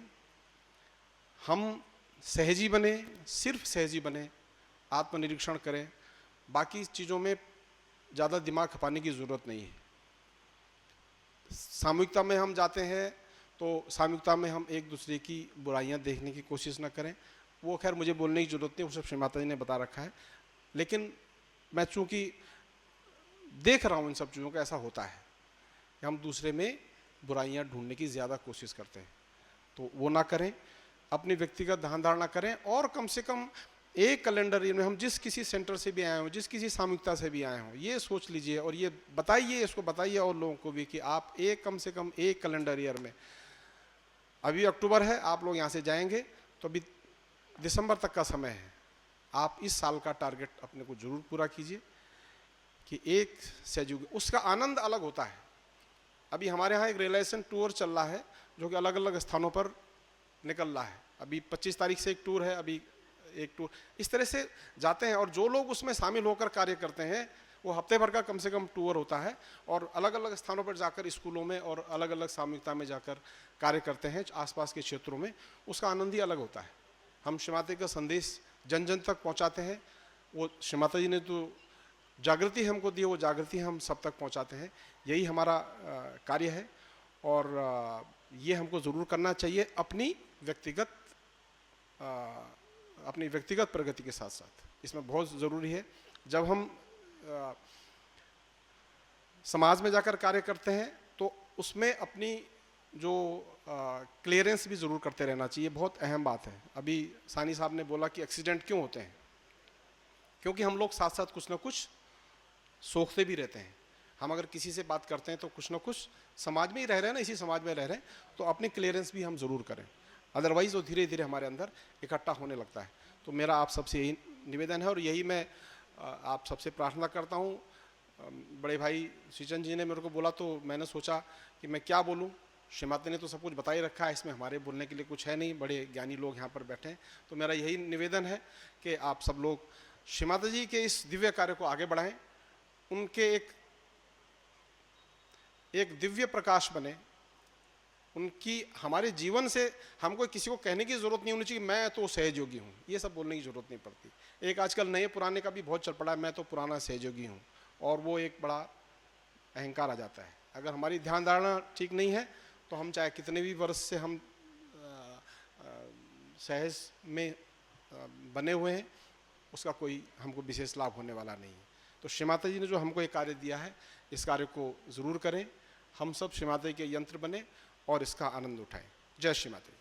हम सहजी बने, सिर्फ सहजी बने, आत्मनिरीक्षण करें, बाकी चीज़ों में ज़्यादा दिमाग खपाने की ज़रूरत नहीं है। सामूहिकता में हम जाते हैं तो सामूहिकता में हम एक दूसरे की बुराइयां देखने की कोशिश न करें, वो खैर मुझे बोलने की ज़रूरत नहीं, वो सब श्री माता जी ने बता रखा है। लेकिन मैं चूँकि देख रहा हूँ इन सब चीज़ों का, ऐसा होता है कि हम दूसरे में बुराइयां ढूंढने की ज़्यादा कोशिश करते हैं, तो वो ना करें, अपनी व्यक्तिगत ध्यान धारणा करें। और कम से कम एक कैलेंडर ईयर में हम जिस किसी सेंटर से भी आए हों, जिस किसी सामूहिकता से भी आए हों, ये सोच लीजिए और ये बताइए, इसको बताइए और लोगों को भी कि आप कम से कम एक कैलेंडर ईयर में, अभी अक्टूबर है, आप लोग यहाँ से जाएंगे तो अभी दिसंबर तक का समय है, आप इस साल का टारगेट अपने को जरूर पूरा कीजिए कि एक सहयोग, उसका आनंद अलग होता है। अभी हमारे यहाँ एक रियलाइजेशन टूर चल रहा है जो कि अलग अलग स्थानों पर निकल रहा है। अभी 25 तारीख से एक टूर है, अभी एक टूर, इस तरह से जाते हैं। और जो लोग उसमें शामिल होकर कार्य करते हैं वो हफ्ते भर का कम से कम टूर होता है और अलग अलग स्थानों पर जाकर स्कूलों में और अलग अलग सामूहिकता में जाकर कार्य करते हैं आसपास के क्षेत्रों में, उसका आनंद ही अलग होता है। हम श्री माता का संदेश जन जन तक पहुंचाते हैं, वो श्री माता जी ने तो जागृति हमको दी, वो जागृति हम सब तक पहुंचाते हैं, यही हमारा कार्य है। और ये हमको ज़रूर करना चाहिए अपनी व्यक्तिगत प्रगति के साथ साथ, इसमें बहुत ज़रूरी है। जब हम समाज में जाकर कार्य करते हैं तो उसमें अपनी जो क्लियरेंस भी ज़रूर करते रहना चाहिए, बहुत अहम बात है। अभी सानी साहब ने बोला कि एक्सीडेंट क्यों होते हैं, क्योंकि हम लोग साथ साथ कुछ ना कुछ सोचते भी रहते हैं। हम अगर किसी से बात करते हैं तो कुछ ना कुछ समाज में ही रह रहे हैं ना, इसी समाज में रह रहे हैं, तो अपनी क्लियरेंस भी हम ज़रूर करें, अदरवाइज़ वो धीरे धीरे हमारे अंदर इकट्ठा होने लगता है। तो मेरा आप सबसे यही निवेदन है और यही मैं आप सबसे प्रार्थना करता हूँ। बड़े भाई श्रीचंद जी ने मेरे को बोला तो मैंने सोचा कि मैं क्या बोलूँ, श्री माता ने तो सब कुछ बता ही रखा है, इसमें हमारे बोलने के लिए कुछ है नहीं, बड़े ज्ञानी लोग यहाँ पर बैठे हैं। तो मेरा यही निवेदन है कि आप सब लोग श्री माता जी के इस दिव्य कार्य को आगे बढ़ाएं, उनके एक दिव्य प्रकाश बने, उनकी हमारे जीवन से हमको किसी को कहने की ज़रूरत नहीं होनी चाहिए मैं तो सहयोगी हूँ, ये सब बोलने की ज़रूरत नहीं पड़ती। एक आजकल नए पुराने का भी बहुत चल पड़ा है, मैं तो पुराना सहयोगी हूँ, और वो एक बड़ा अहंकार आ जाता है। अगर हमारी ध्यान धारणा ठीक नहीं है तो हम चाहे कितने भी वर्ष से हम सहज में बने हुए हैं, उसका कोई हमको विशेष लाभ होने वाला नहीं है। तो श्री माता जी ने जो हमको एक कार्य दिया है, इस कार्य को ज़रूर करें, हम सब श्री माता जी के यंत्र बने और इसका आनंद उठाएं। जय श्री माता जी।